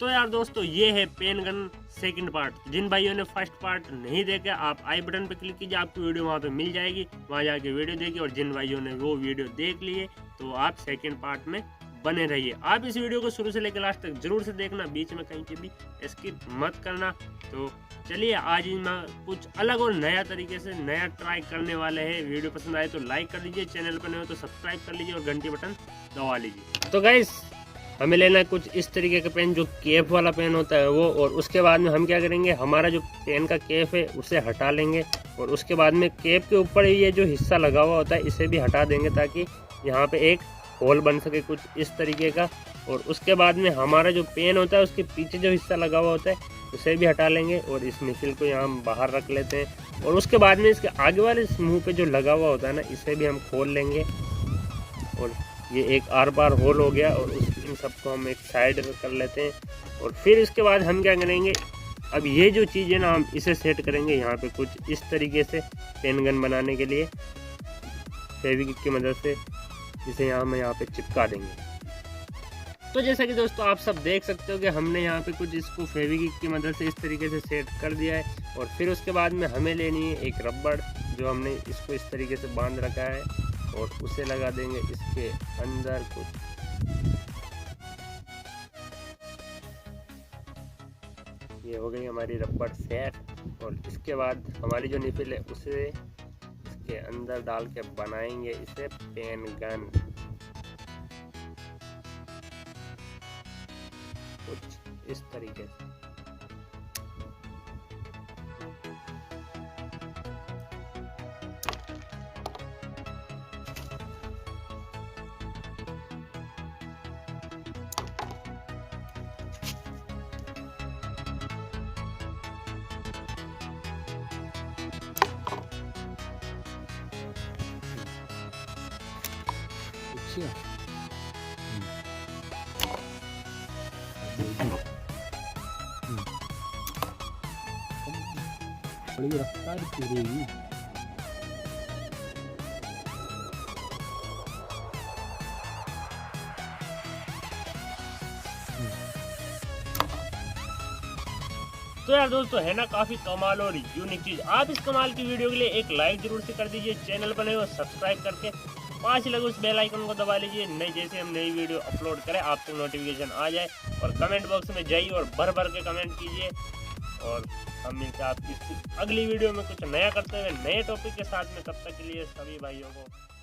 तो यार दोस्तों ये है पेन गन सेकंड पार्ट। जिन भाइयों ने फर्स्ट पार्ट नहीं देखे आप आई बटन पे क्लिक कीजिए, आपको वीडियो वहाँ पे मिल जाएगी, वहाँ जाके वीडियो देखिए। और जिन भाइयों ने वो वीडियो देख लिए तो आप सेकंड पार्ट में बने रहिए। आप इस वीडियो को शुरू से लेकर लास्ट तक जरूर से देखना, बीच में कहीं पे भी स्किप मत करना। तो चलिए आज मैं कुछ अलग और नया तरीके से नया ट्राई करने वाले हैं। वीडियो पसंद आए तो लाइक कर लीजिए, चैनल पर नए हो तो सब्सक्राइब कर लीजिए और घंटी बटन दबा लीजिए। तो गाइस हमें लेना है कुछ इस तरीके का पेन, जो केप वाला पेन होता है वो। और उसके बाद में हम क्या करेंगे, हमारा जो पेन का केप है उसे हटा लेंगे। और उसके बाद में केप के ऊपर ये जो हिस्सा लगा हुआ होता है इसे भी हटा देंगे, ताकि यहाँ पे एक होल बन सके कुछ इस तरीके का। और उसके बाद में हमारा जो पेन होता है उसके पीछे जो हिस्सा लगा हुआ होता है उसे भी हटा लेंगे। और इस निकल को यहाँ बाहर रख लेते हैं। और उसके बाद में इसके आगे वाले मुंह पे जो लगा हुआ होता है ना, इसे भी हम खोल लेंगे। और ये एक आर पार होल हो गया। और इन सबको हम एक साइड में कर लेते हैं। और फिर इसके बाद हम क्या करेंगे, अब ये जो चीज़ है ना हम इसे सेट करेंगे यहाँ पे कुछ इस तरीके से पेन गन बनाने के लिए फेविक्विक की मदद से इसे हम यहाँ पे चिपका देंगे। तो जैसा कि दोस्तों आप सब देख सकते हो कि हमने यहाँ पे कुछ इसको फेविक्विक की मदद से इस तरीके से सेट कर दिया है। और फिर उसके बाद में हमें लेनी है एक रबड़, जो हमने इसको इस तरीके से बांध रखा है। और उसे लगा देंगे इसके अंदर कुछ। ये हो गई हमारी रबड़ सेट। और इसके बाद हमारी जो निपिल है उसे इसके अंदर डाल के बनाएंगे इसे पेन गन कुछ इस तरीके से। बड़ी रफ्तार पूरी। तो यार दोस्तों है ना काफी कमाल और यूनिक चीज। आप इस कमाल की वीडियो के लिए एक लाइक जरूर से कर दीजिए, चैनल पर नए हो सब्सक्राइब करके पास ही लगे उस बेल आइकन को दबा लीजिए। नई जैसे हम नई वीडियो अपलोड करें आप तक नोटिफिकेशन आ जाए। और कमेंट बॉक्स में जाइए और भर भर के कमेंट कीजिए। और हम मिलते हैं आपकी अगली वीडियो में कुछ नया करते हुए नए टॉपिक के साथ में। तब तक के लिए सभी भाइयों को